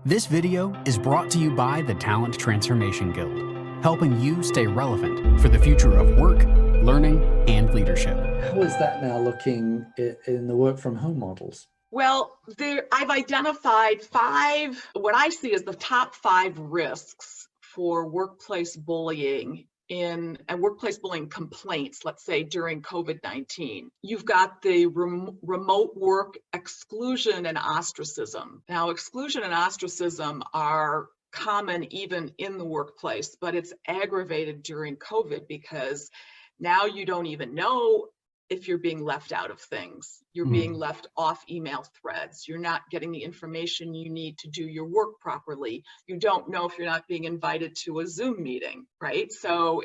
This video is brought to you by the Talent Transformation Guild, helping you stay relevant for the future of work, learning, and leadership. How is that now looking in the work from home models? Well, I've identified what I see as the top 5 risks for workplace bullying and workplace bullying complaints, let's say during COVID-19. You've got the remote work exclusion and ostracism. Now, exclusion and ostracism are common even in the workplace, but it's aggravated during COVID because now you don't even know if you're being left out of things. You're being left off email threads. You're not getting the information you need to do your work properly. You don't know if you're not being invited to a Zoom meeting, right? So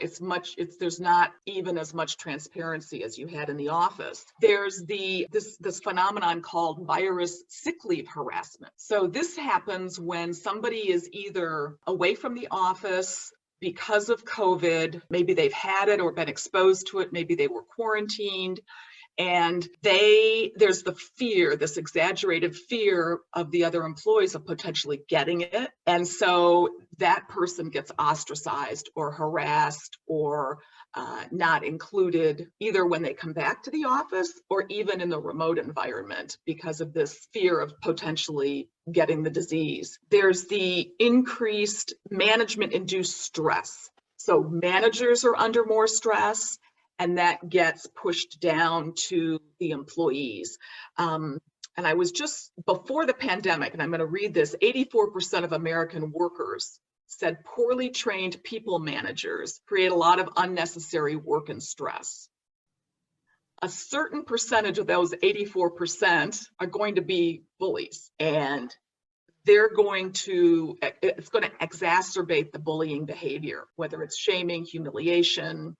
there's not even as much transparency as you had in the office. There's this phenomenon called virus sick leave harassment. So this happens when somebody is either away from the office because of COVID, maybe they've had it or been exposed to it, maybe they were quarantined, and there's this exaggerated fear of the other employees of potentially getting it. And so that person gets ostracized or harassed or not included either when they come back to the office or even in the remote environment because of this fear of potentially getting the disease. There's the increased management-induced stress. So managers are under more stress, and that gets pushed down to the employees. And I was just before the pandemic, and I'm going to read this, 84% of American workers said poorly trained people managers create a lot of unnecessary work and stress. A certain percentage of those 84% are going to be bullies, and it's going to exacerbate the bullying behavior, whether it's shaming, humiliation,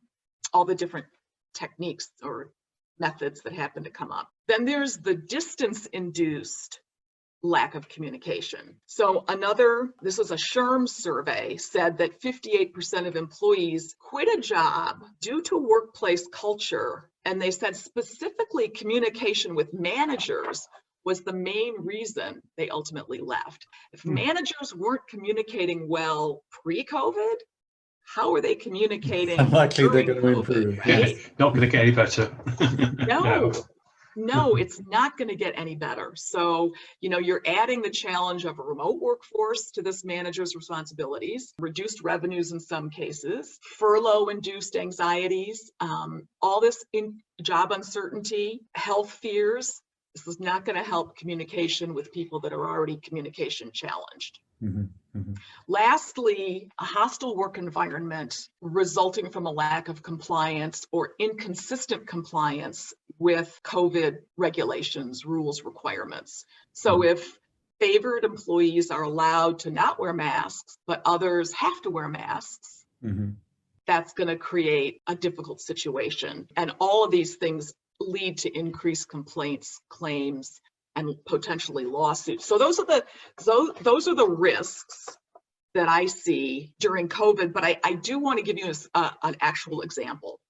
all the different techniques or methods that happen to come up. Then there's the distance-induced lack of communication. So this was a SHRM survey, said that 58% of employees quit a job due to workplace culture. And they said specifically communication with managers was the main reason they ultimately left. If managers weren't communicating well pre-COVID, how are they communicating? Unlikely they're going to improve. Right? Yeah, not going to get any better. No, it's not going to get any better. So, you're adding the challenge of a remote workforce to this manager's responsibilities, reduced revenues in some cases, furlough-induced anxieties, all this job uncertainty, health fears. This is not going to help communication with people that are already communication challenged. Lastly, a hostile work environment resulting from a lack of compliance or inconsistent compliance with COVID regulations, rules, requirements. So if favored employees are allowed to not wear masks, but others have to wear masks, that's going to create a difficult situation. And all of these things lead to increased complaints, claims, and potentially lawsuits. So those are the risks that I see during COVID, but I do want to give you an actual example,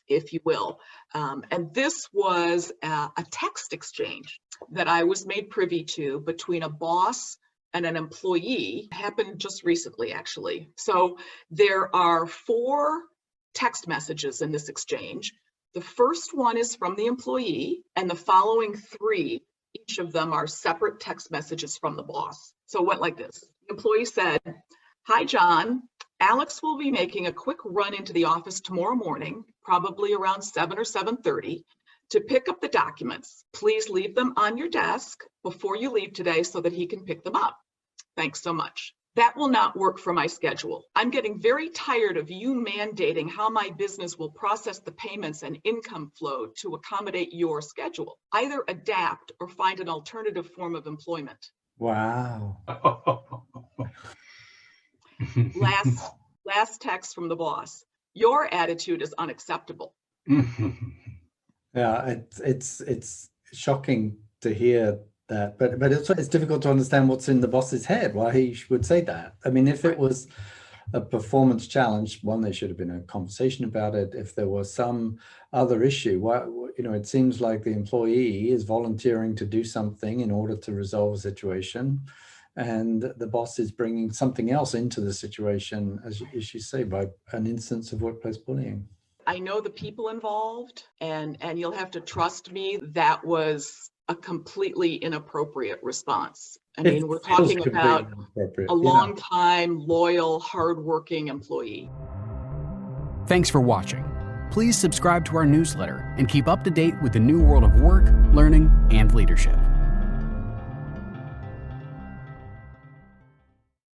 if you will. And this was a text exchange that I was made privy to between a boss and an employee. It happened just recently, actually. So there are 4 text messages in this exchange. The first one is from the employee, and the following 3, each of them are separate text messages from the boss. So it went like this. The employee said, "Hi, John. Alex will be making a quick run into the office tomorrow morning, probably around 7 or 7:30, to pick up the documents. Please leave them on your desk before you leave today so that he can pick them up. Thanks so much. That will not work for my schedule. I'm getting very tired of you mandating how my business will process the payments and income flow to accommodate your schedule. Either adapt or find an alternative form of employment." Wow. Last text from the boss. "Your attitude is unacceptable." Yeah, it's shocking to hear that, but it's difficult to understand what's in the boss's head, why he would say that. I mean, if it was a performance challenge, one, there should have been a conversation about it. If there was some other issue, it seems like the employee is volunteering to do something in order to resolve a situation, and the boss is bringing something else into the situation, as you say, by an instance of workplace bullying. I know the people involved, and you'll have to trust me, that was a completely inappropriate response. I mean, we're talking about a long-time, loyal, hardworking employee. Thanks for watching. Please subscribe to our newsletter and keep up to date with the new world of work, learning, and leadership.